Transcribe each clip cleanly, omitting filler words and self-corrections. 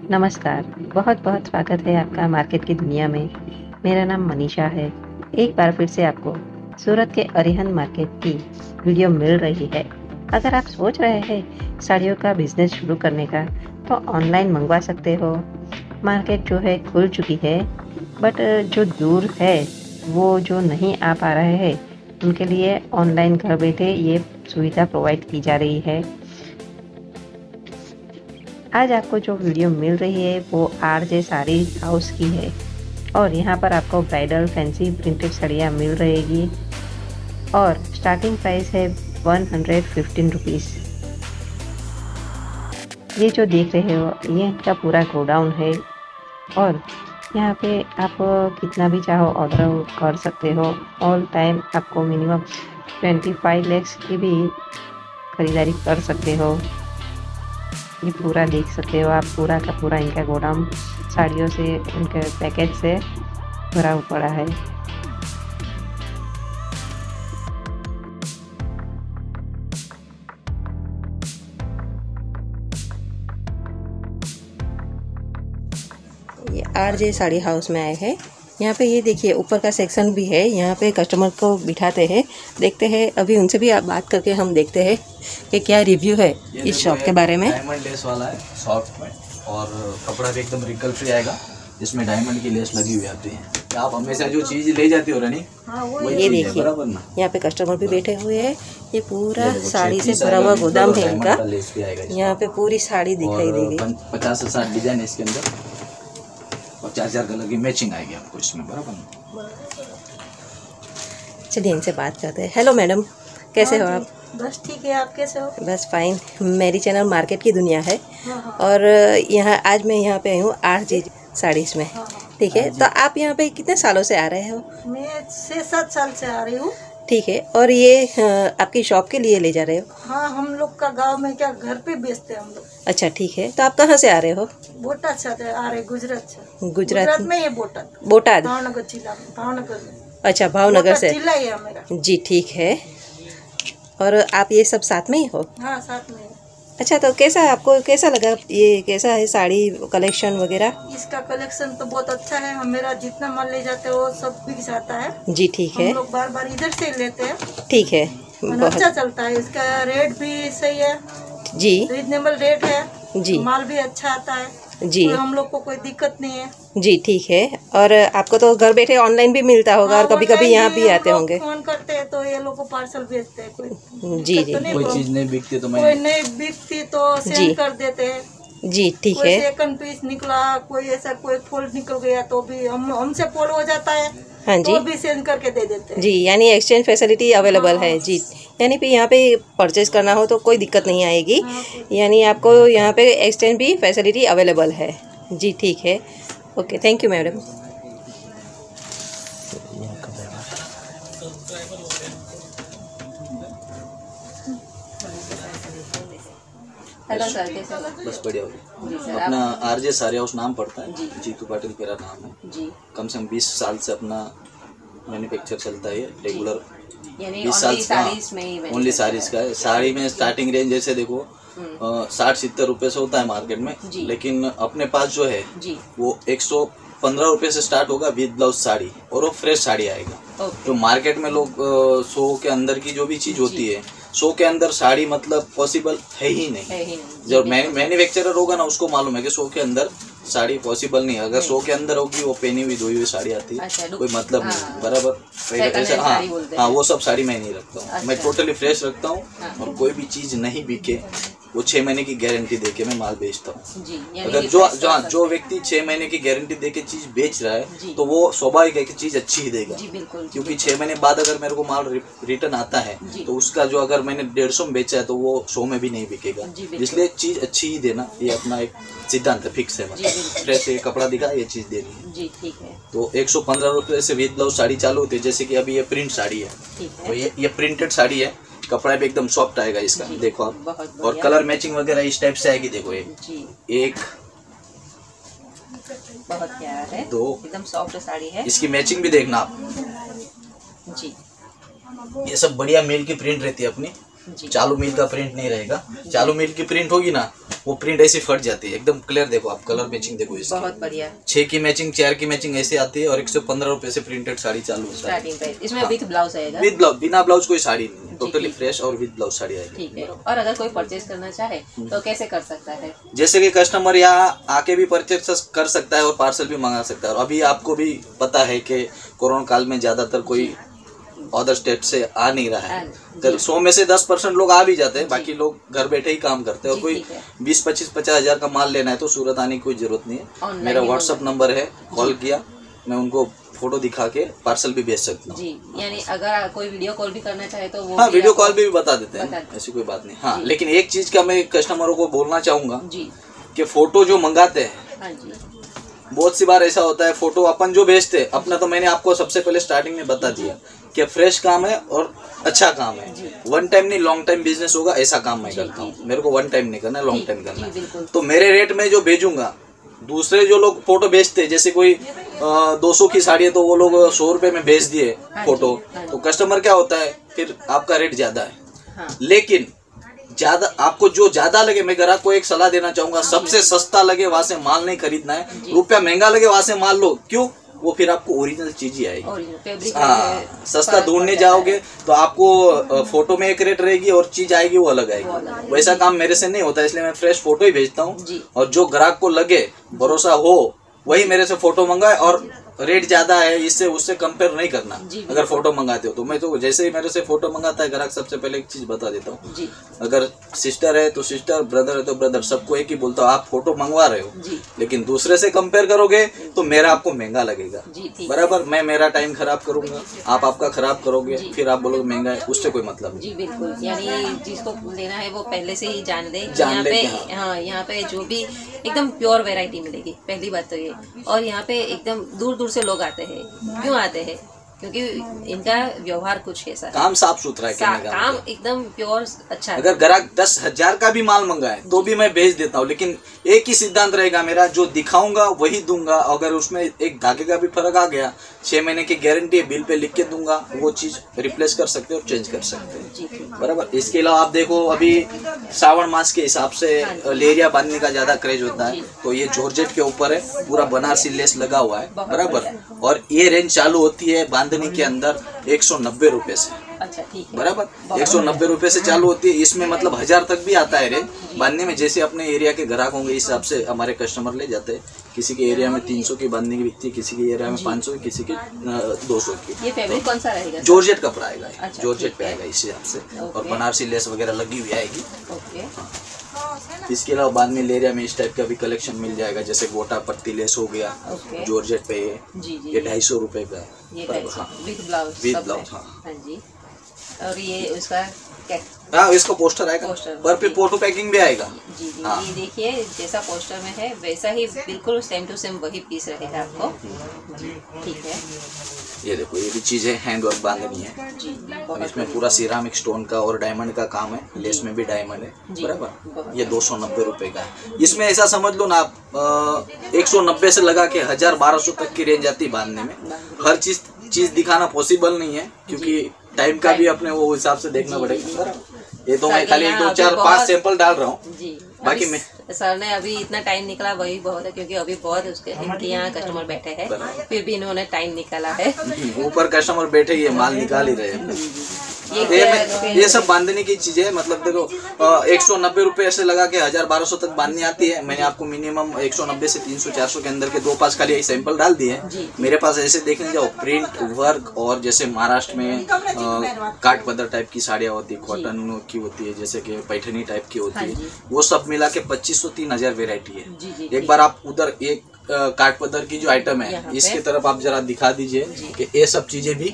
नमस्कार, बहुत बहुत स्वागत है आपका मार्केट की दुनिया में। मेरा नाम मनीषा है। एक बार फिर से आपको सूरत के अरिहंत मार्केट की वीडियो मिल रही है। अगर आप सोच रहे हैं साड़ियों का बिजनेस शुरू करने का, तो ऑनलाइन मंगवा सकते हो। मार्केट जो है खुल चुकी है, बट जो दूर है वो जो नहीं आ पा रहे हैं उनके लिए ऑनलाइन घर बैठे ये सुविधा प्रोवाइड की जा रही है। आज आपको जो वीडियो मिल रही है वो आरजे साड़ी हाउस की है और यहाँ पर आपको ब्राइडल फैंसी प्रिंटेड साड़ियाँ मिल रहेगी और स्टार्टिंग प्राइस है 115 रुपीज़। ये जो देख रहे हो ये इनका पूरा गोडाउन है और यहाँ पे आप कितना भी चाहो ऑर्डर कर सकते हो। ऑल टाइम आपको मिनिमम 25 लाख की भी खरीदारी कर सकते हो। ये पूरा देख सकते हो आप, पूरा का पूरा इनका गोदाम साड़ियों से, इनके पैकेज से भरा पड़ा है। ये आरजे साड़ी हाउस में आए हैं। यहाँ पे ये देखिए ऊपर का सेक्शन भी है, यहाँ पे कस्टमर को बिठाते हैं। देखते हैं अभी उनसे भी बात करके हम देखते हैं कि क्या रिव्यू है इस शॉप के बारे में। डायमंड लेस वाला है, सॉफ्ट में, और कपड़ा भी एकदम रिंकल फ्री आएगा, जिसमें डायमंड की लेस लगी हुई आती है। आप हमेशा जो चीज ले जाती हो रानी, ये देखिए यहाँ पे कस्टमर भी बैठे हुए हैं। ये पूरा साड़ी से भरा हुआ गोदाम है इनका। यहाँ पे पूरी साड़ी दिखाई देगी। 50 से 60 डिजाइन है इसके अंदर और 4 कलर की मैचिंग आएगी आपको इसमें बराबर। चलिए इनसे बात करते हैं। हेलो मैडम, कैसे हो आप? बस ठीक है, आप कैसे हो? बस फाइन। मेरी चैनल मार्केट की दुनिया है और यहाँ आज मैं यहाँ पे आई हूँ आरजे साड़ीज में। ठीक है, तो आप यहाँ पे कितने सालों से आ रहे हो? मैं 6-7 साल से आ रही हूँ। ठीक है, और ये आपकी शॉप के लिए ले जा रहे हो? हाँ, हम लोग का गांव में क्या घर पे बेचते हैं हम लोग। अच्छा ठीक है, तो आप कहाँ से आ रहे हो? बोटाद से आ रहे, गुजरात से। गुजरात में ये बोटाद भावनगर जिला में, भावनगर में। अच्छा, भावनगर से जिला ही है मेरा। जी ठीक है। और आप ये सब साथ में ही हो? हाँ, साथ में। अच्छा, तो कैसा आपको कैसा लगा, ये कैसा है साड़ी कलेक्शन वगैरह? इसका कलेक्शन तो बहुत अच्छा है। हम मेरा जितना माल ले जाते हो सब बिक जाता है। जी ठीक है। हम लोग बार बार इधर से लेते हैं। ठीक है, अच्छा चलता है। इसका रेट भी सही है जी, रीजनेबल रेट है जी। माल भी अच्छा आता है जी, हम लोग को कोई दिक्कत नहीं है जी ठीक है। और आपको तो घर बैठे ऑनलाइन भी मिलता होगा। हाँ, और कभी कभी यहाँ भी आते होंगे। फोन करते हैं तो ये लोग को पार्सल भेजते हैं। कोई जी जी, कोई चीज नहीं बिकती तो कोई नहीं बिकती तो सेल कर देते हैं। जी ठीक कोई है। सेकंड पीस निकला, कोई ऐसा कोई फोल्ड निकल गया तो भी हमसे फोल्ड हो जाता है। हाँ जी, तो भी सेंड करके दे देते हैं। जी, यानी एक्सचेंज फैसिलिटी अवेलेबल है जी। यानी फिर यहाँ पे परचेज करना हो तो कोई दिक्कत नहीं आएगी। यानी आपको यहाँ पे एक्सचेंज भी फैसिलिटी अवेलेबल है जी। ठीक है, okay, thank you madam. Hello sir, कैसे हो? बस बढ़िया हो। अपना आरजे साड़ी हाउस नाम पड़ता है, जीतू पाटिल मेरा नाम है जी। कम से कम 20 साल से अपना मैन्युफैक्चर चलता है रेगुलर। 20 साल से ओनली साड़ीज का है। साड़ी में स्टार्टिंग रेंज जैसे देखो 60-70 रुपये से होता है मार्केट में, लेकिन अपने पास जो है वो 115 रुपये से स्टार्ट होगा विद ब्लाउज साड़ी, और वो फ्रेश साड़ी आएगा। तो मार्केट में लोग 100 के अंदर की जो भी चीज होती है, 100 के अंदर साड़ी मतलब पॉसिबल है ही नहीं। जो मैन्युफैक्चरर होगा ना उसको मालूम है कि 100 के अंदर साड़ी पॉसिबल नहीं है। अगर 100 के अंदर होगी वो पहनी हुई धोई हुई साड़ी आती है, कोई मतलब नहीं बराबर ऐसा। हाँ, वो सब साड़ी मैं नहीं रखता हूँ। मैं टोटली फ्रेश रखता हूँ और कोई भी चीज नहीं बिके वो 6 महीने की गारंटी देके मैं माल बेचता हूँ जी। अगर जो व्यक्ति 6 महीने की गारंटी देके चीज बेच रहा है तो वो स्वाभाविक है कि चीज अच्छी ही देगा जी, बिल्कुल। क्योंकि 6 महीने बाद अगर मेरे को माल रिटर्न आता है तो उसका जो अगर मैंने 150 में बेचा है तो वो 100 में भी नहीं बिकेगा, इसलिए चीज अच्छी ही देना, ये अपना एक सिद्धांत है, फिक्स है। फ्रेश ये कपड़ा दिखा, ये चीज देनी है जी, ठीक है। तो 115 रुपए से विद ब्लाउज साड़ी चालू होती है। जैसे कि अभी ये प्रिंट साड़ी है, तो ये प्रिंटेड साड़ी है, कपड़ा भी एकदम सॉफ्ट आएगा इसका, देखो आप, और कलर मैचिंग वगैरह इस टाइप से आएगी। देखो एक बहुत प्यारा है, दो एकदम सॉफ्ट साड़ी है, इसकी मैचिंग भी देखना आप जी। ये सब बढ़िया मील की प्रिंट रहती है अपनी, चालू मील का प्रिंट नहीं रहेगा। चालू मील की प्रिंट होगी ना, वो प्रिंट ऐसी फट जाती है, एकदम क्लियर। देखो आप कलर मैचिंग देखो इसकी, बहुत बढ़िया। 6 की मैचिंग, 4 की मैचिंग ऐसे आती है और 115 रुपए से प्रिंटेड साड़ी चालू होता है। इसमें विद ब्लाउज आएगा, विद ब्लाउज, बिना ब्लाउज कोई साड़ी नहीं, टोटली फ्रेश और विद ब्लाउज साड़ी आएगी। ठीक है। और अगर कोई परचेज करना चाहे तो कैसे कर सकता है? जैसे कि कस्टमर यहाँ आके भी परचेज कर सकता है और पार्सल भी मंगा सकता है। और अभी आपको भी पता है कि कोरोना काल में ज्यादातर कोई अदर स्टेट से आ नहीं रहा है, 100 में से 10% लोग आ भी जाते हैं, बाकी लोग घर बैठे ही काम करते हैं। और कोई 20, 25, 50 हजार का माल लेना है तो सूरत आने की कोई जरूरत नहीं है। मेरा व्हाट्सएप नंबर है, कॉल किया, मैं उनको फोटो दिखा के पार्सल भी भेज सकता हूँ। यानी अगर कोई वीडियो कॉल भी करना चाहे तो वो हाँ, वीडियो कॉल भी बता देते हैं, ऐसी कोई बात नहीं। हाँ, लेकिन एक चीज का मैं कस्टमरों को बोलना चाहूंगा कि फोटो जो मंगाते हैं, बहुत सी बार ऐसा होता है फोटो अपन जो भेजते हैं अपना, तो मैंने आपको सबसे पहले स्टार्टिंग में बता दिया कि फ्रेश काम है और अच्छा काम है, वन टाइम नहीं लॉन्ग टाइम बिजनेस होगा, ऐसा काम मैं करता हूँ। मेरे को वन टाइम नहीं करना है, लॉन्ग टाइम करना है। तो मेरे रेट में जो भेजूंगा, दूसरे जो लोग फोटो बेचते हैं, जैसे कोई 200 की साड़ी है तो वो लोग 100 रुपए में बेच दिए फोटो, तो कस्टमर क्या होता है, फिर आपका रेट ज्यादा है। लेकिन ज्यादा आपको जो ज्यादा लगे, मैं ग्राहक को एक सलाह देना चाहूंगा, सबसे सस्ता लगे वहां से माल नहीं खरीदना है, रुपया महंगा लगे वहां से माल लो। क्यों? वो फिर आपको ओरिजिनल चीज ही आएगी। हाँ, सस्ता ढूंढने जाओगे तो आपको फोटो में एक रेट रहेगी और चीज आएगी वो अलग आएगी। वैसा काम मेरे से नहीं होता, इसलिए मैं फ्रेश फोटो ही भेजता हूँ। और जो ग्राहक को लगे, भरोसा हो, वही मेरे से फोटो मंगाए। और रेट ज्यादा है इससे उससे कंपेयर नहीं करना। अगर फोटो मंगाते हो तो मैं तो जैसे ही मेरे से फोटो मंगाता है ग्राहक, सबसे पहले एक चीज बता देता हूँ, अगर सिस्टर है तो सिस्टर, ब्रदर है तो ब्रदर, सबको एक ही बोलता हूँ, आप फोटो मंगवा रहे हो लेकिन दूसरे से कंपेयर करोगे तो मेरा आपको महंगा लगेगा, बराबर। मैं मेरा टाइम खराब करूंगा, आप आपका खराब करोगे, फिर आप बोलोगे महंगा है, उससे कोई मतलब नहीं। जी बिल्कुल, यानी जिसको लेना है वो पहले से ही जान ले। यहाँ पे हाँ, यहाँ पे जो भी एकदम प्योर वेराइटी मिलेगी, पहली बात तो ये। और यहाँ पे एकदम दूर दूर से लोग आते हैं। क्यों आते हैं? क्योंकि इनका व्यवहार कुछ ऐसा, काम साफ सुथरा है, काम एकदम प्योर अच्छा है। अगर ग्राहक 10,000 का भी माल मंगाए तो भी मैं भेज देता हूँ, लेकिन एक ही सिद्धांत रहेगा मेरा, जो दिखाऊंगा वही दूंगा। अगर उसमें एक धागे का भी फर्क आ गया, 6 महीने की गारंटी है, बिल पे लिख के दूंगा, वो चीज रिप्लेस कर सकते हैं और चेंज कर सकते हैं, बराबर। इसके अलावा आप देखो, अभी श्रावण मास के हिसाब से लेरिया बांधने का ज्यादा क्रेज होता है, तो ये जॉर्जेट के ऊपर है, पूरा बनारसी लेस लगा हुआ है, बराबर। और ये रेंज चालू होती है बांधने के अंदर 190 रुपए से, अच्छा ठीक है, बराबर। 190 रुपए से चालू होती है, इसमें मतलब 1000 तक भी आता है रेंज बांधने में। जैसे अपने एरिया के ग्राहक होंगे इस हिसाब से हमारे कस्टमर ले जाते हैं। किसी के एरिया में 300 की बांधने की बिकती है, किसी के एरिया में 500 की, किसी के 200 की। ये फैब्रिक कौन सा रहेगा? जॉर्जेट कपड़ा आएगा, अच्छा, जॉर्जेट पे आएगा इस हिसाब से, और बनारसी लेस वगैरह लगी हुई आएगी। इसके अलावा बाद में लेरिया में इस टाइप का भी कलेक्शन मिल जाएगा, जैसे गोटा पट्टी लेस हो गया, जॉर्जेट पे ये 250 रुपए का है, विद ब्लाउज। विद ब्लाउज, हाँ जी। और ये उसका क्या? हाँ, इसका पोस्टर आएगा, पर फिर फोटो पैकिंग भी आएगा। जी, ये देखिए जैसा पोस्टर में है वैसा ही बिल्कुल सेम टू सेम वही पीस रहेगा आपको। ठीक है, ये देखो, ये भी चीज है, हैंड वर्क बांधनी है। इसमें पूरा सिरामिक स्टोन का और डायमंड का काम है, लेस में भी डायमंड है, बराबर। ये 290 रुपए का है। इसमें ऐसा समझ लो ना आप, 190 से लगा के 1000-1200 तक की रेंज आती है बांधने में। हर चीज दिखाना पॉसिबल नहीं है, क्योंकि टाइम का भी अपने वो हिसाब से देखना पड़ेगा। ये तो मैं खाली 2, 4, 5 सैंपल डाल रहा हूँ, बाकी मैं सर ने अभी इतना टाइम निकाला वही बहुत है, क्योंकि अभी बहुत उसके इनके यहाँ कस्टमर बैठे हैं, फिर भी इन्होंने टाइम निकाला है। ऊपर कस्टमर बैठे ही है, माल निकाल ही रहे हैं। ये सब बांधने की चीजें है। मतलब देखो 190 रुपए से लगा के 1000-1200 तक बांधनी आती है। मैंने आपको मिनिमम 190 से 300-400 के अंदर के 2-5 खाली यही सैंपल डाल दिए हैं। मेरे पास ऐसे देखने जाओ प्रिंट वर्क और जैसे महाराष्ट्र में काट पदर टाइप की साड़ियाँ होती है, कॉटन की होती है, जैसे कि पैठनी टाइप की होती है, वो सब मिला के 2500-3000 वेरायटी है। एक बार आप उधर एक काट पदर की जो आइटम है इसकी तरफ आप जरा दिखा दीजिए कि ये सब चीजें भी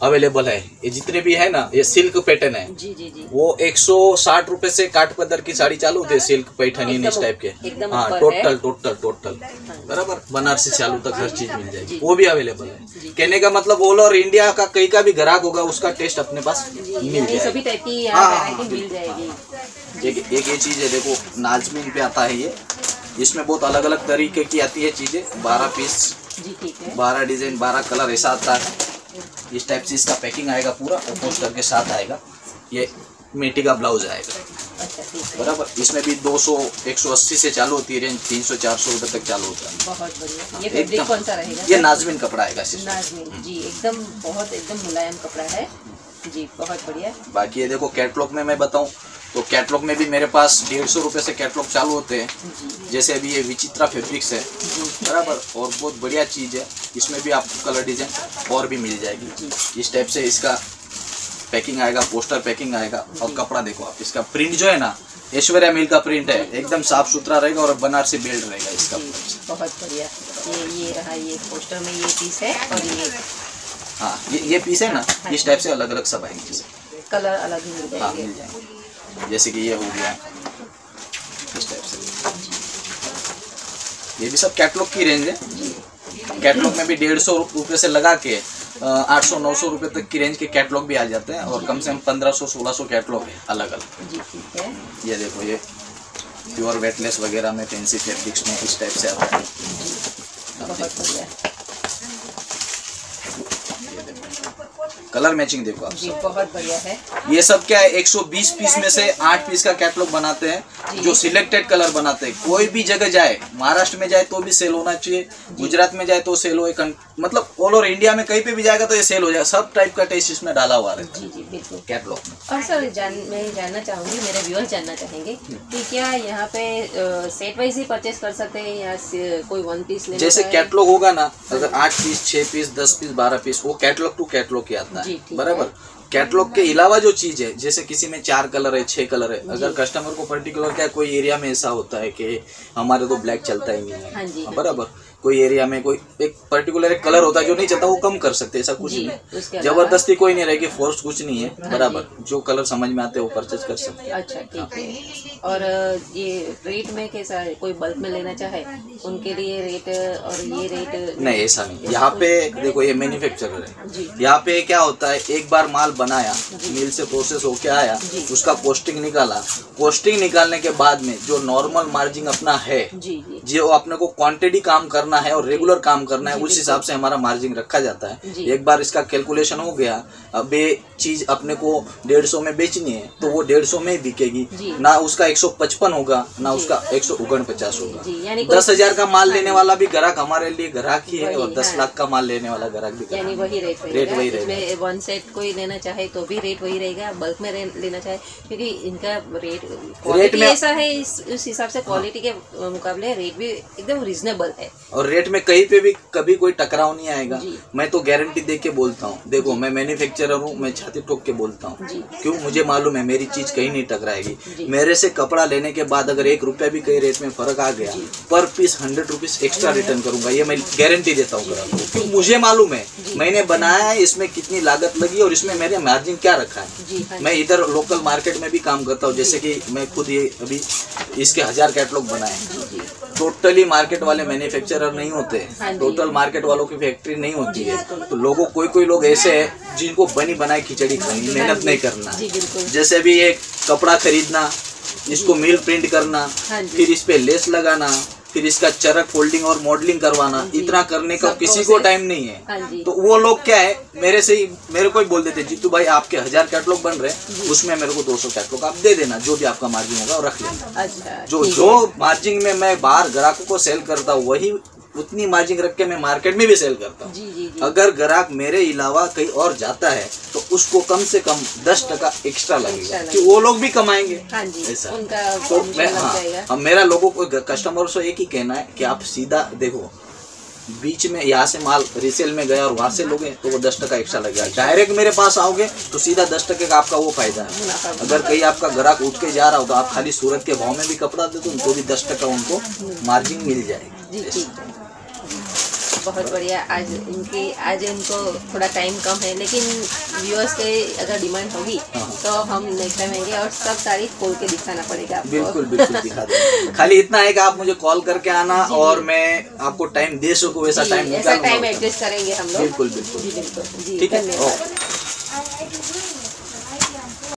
अवेलेबल है। ये जितने भी है ना, ये सिल्क पैटर्न है। वो 160 रुपए से काट पदर की साड़ी चालू होती है, सिल्क पैठनी इस टाइप के। हाँ, टोटल बराबर बनारसी चालू तक हर चीज मिल जाएगी, वो भी अवेलेबल है। कहने का मतलब ऑल ओवर इंडिया का कहीं का भी ग्राहक होगा उसका टेस्ट अपने पास मिल जाएगी। एक ये चीज है, देखो नाजमीन पे आता है ये, इसमें बहुत अलग अलग तरीके की आती है चीजें। 12 पीस, 12 डिजाइन, 12 कलर ऐसा आता है। इस टाइप से इसका पैकिंग आएगा पूरा और पोस्टर के साथ आएगा। ये मेटी का ब्लाउज आएगा बराबर। इसमें भी 200, 180 से चालू होती है रेंज, 300-400 रुपए तक चालू होता है। बहुत बढ़िया। ये फैब्रिक कौन सा रहेगा? ये नाजमीन कपड़ा आएगा। नाजमीन जी, एकदम मुलायम कपड़ा है जी, बहुत बढ़िया। बाकी ये देखो कैटलॉग में मैं बताऊं तो कैटलॉग में भी मेरे पास 150 रुपए से कैटलॉग चालू होते हैं। जैसे अभी ये विचित्रा फैब्रिक्स है बराबर, और बहुत बढ़िया चीज़ है। इसमें भी आपको कलर डिजाइन और भी मिल जाएगी। इस टाइप से इसका पैकिंग आएगा, पोस्टर पैकिंग आएगा। और कपड़ा देखो आप, इसका प्रिंट जो है ना ऐश्वर्या मिल का प्रिंट है, एकदम साफ सुथरा रहेगा और बनारसी बेल्ट रहेगा इसका। बहुत बढ़िया। ये रहा, ये पोस्टर में ये पीस है और ये हाँ ये पीस है ना, इस टाइप से अलग अलग सब आएंगे, कलर अलग मिल जाएंगे। हाँ मिल जाएंगे। जैसे कि ये हो गया इस टाइप से, ये भी सब कैटलॉग की रेंज है। कैटलॉग में भी 150 रुपये से लगा के 800-900 रुपये तक की रेंज के कैटलॉग भी आ जाते हैं, और कम से कम 1500-1600 कैटलॉग है अलग अलग। जी ठीक है। ये देखो, ये प्योर वेटलेस वगैरह में, फैंसी फैब्रिक्स में इस टाइप से आता है। बहुत बढ़िया। कलर मैचिंग देखो आप, जी बहुत बढ़िया है। ये सब क्या है, 120 पीस में से 8 पीस का कैटलॉग बनाते हैं, जो सिलेक्टेड कलर बनाते हैं। कोई भी जगह जाए, महाराष्ट्र में जाए तो भी सेल होना चाहिए, गुजरात में जाए तो सेल हो, मतलब ऑल ओवर इंडिया में कहीं पे भी जाएगा तो ये सेल हो जाएगा। सब टाइप का टेस्ट इसमें डाला हुआ है। जी जी बिल्कुल कैटलॉग में। और सर मैं जानना चाहूँगी, मेरे व्यूअर्स जानना चाहेंगे कि क्या यहाँ पे सेट वाइज ही परचेस कर सकते हैं या कोई 1 पीस लेना? जैसे कैटलॉग होगा ना, अगर 8 पीस, 6 पीस, 10 पीस, 12 पीस, वो कैटलॉग टू कैटलॉग के आता है बराबर। कैटलॉग के अलावा जो चीज है, जैसे किसी में 4 कलर है, 6 कलर है, अगर कस्टमर को पर्टिकुलर क्या, कोई एरिया में ऐसा होता है कि हमारे तो ब्लैक चलता ही नहीं है बराबर, कोई एरिया में कोई एक पर्टिकुलर एक कलर होता है जो नहीं चलता, वो कम कर सकते, ऐसा कुछ नहीं, जबरदस्ती कोई नहीं रहेगी, फोर्स कुछ नहीं है बराबर। जो कलर समझ में आते हैं वो परचेज कर सकते हैं। अच्छा ठीक है। और ये रेट में कैसा है, कोई बल्क में लेना चाहे उनके लिए रेट और ये रेट? नहीं ऐसा नहीं। यहाँ पे देखो, ये मैन्युफैक्चरर है, यहाँ पे क्या होता है, एक बार माल बनाया, मिल से प्रोसेस होके आया, उसका पोस्टिंग निकाला, पोस्टिंग निकालने के बाद में जो नॉर्मल मार्जिन अपना है, जो अपने को क्वांटिटी काम करना है और रेगुलर काम करना है, उस हिसाब से हमारा मार्जिन रखा जाता है। एक बार इसका कैलकुलेशन हो गया, अब ये चीज अपने को 150 में बेचनी है तो वो 150 में ही बिकेगी, ना उसका 155 होगा, ना उसका 149 होगा। 10,000 का माल लेने वाला भी ग्राहक हमारे लिए ग्राहक ही है, और 10 लाख का माल लेने वाला ग्राहक भी, यानी वही रेट वही रहेगा। 1 सेट कोई लेना चाहे तो भी रेट वही रहेगा, बल्क में लेना चाहे, क्योंकि इनका रेट में ऐसा है, उस हिसाब से क्वालिटी के मुकाबले रेट भी एकदम रीजनेबल है, और रेट में कहीं पे भी कभी कोई टकराव नहीं आएगा। मैं तो गारंटी दे के बोलता हूँ, देखो मैं मैन्युफैक्चरर हूँ, मैं छाती ठोक के बोलता हूँ, क्यों, मुझे मालूम है मेरी चीज कहीं नहीं टकराएगी। मेरे से कपड़ा लेने के बाद अगर 1 रुपया भी कहीं रेट में फर्क आ गया, पर पीस 100 रुपीज एक्स्ट्रा रिटर्न करूंगा, ये मैं गारंटी देता हूँ ग्राहक को, क्यों, मुझे मालूम है मैंने बनाया है, इसमें कितनी लागत लगी और इसमें मैंने मार्जिन क्या रखा है। मैं इधर लोकल मार्केट में भी काम करता हूँ, जैसे कि मैं खुद ये अभी इसके 1000 कैटलॉग बनाए। टोटली मार्केट वाले मैन्युफैक्चरर नहीं होते, टोटल मार्केट वालों की फैक्ट्री नहीं होती है। तो लोगों कोई लोग ऐसे हैं जिनको बनी बनाई खिचड़ी खानी, मेहनत नहीं करना। जैसे भी एक कपड़ा खरीदना, इसको मिल प्रिंट करना, फिर इस पे लेस लगाना, फिर इसका चरक फोल्डिंग और मॉडलिंग करवाना, इतना करने का किसी को टाइम नहीं है। तो वो लोग क्या है, मेरे को ही बोल देते, जीतू भाई आपके 1000 कैटलॉग बन रहे हैं, उसमें मेरे को 200 कैटलॉग आप दे देना, जो भी आपका मार्जिन होगा और रख लेना। जो मार्जिन में मैं बाहर ग्राहकों को सेल करता हूँ, वही उतनी मार्जिन रख के मैं मार्केट में भी सेल करता हूँ। जी जी जी। अगर ग्राहक मेरे अलावा कहीं और जाता है तो उसको कम से कम 10% एक्स्ट्रा लगेगा कि वो लोग भी कमाएंगे। हाँ जी, ऐसा उनका तो मैं अब मेरा लोगों को कस्टमर से एक ही कहना है कि आप सीधा देखो, बीच में यहाँ से माल रीसेल में गया और वहाँ से लोगे तो वो 10% एक्स्ट्रा लगेगा। डायरेक्ट मेरे पास आओगे तो सीधा 10% का आपका वो फायदा है। अगर कहीं आपका ग्राहक उठ के जा रहा हो तो आप खाली सूरत के भाव में भी कपड़ा दे दो तो भी 10% उनको मार्जिन मिल जाएगी। बहुत बढ़िया। आज इनको थोड़ा टाइम कम है, लेकिन व्यूअर्स के अगर डिमांड होगी तो हम नेक्स्ट टाइम आएंगे और सब साड़ी खोल के दिखाना पड़ेगा आपको। बिल्कुल बिल्कुल दिखा देंगे। खाली इतना है कि आप मुझे कॉल करके आना और मैं आपको टाइम दे सकूँ वैसा टाइम एडजस्ट करेंगे हम लोग। बिल्कुल बिल्कुल जी बिल्कुल जी, ठीक है। धन्यवाद।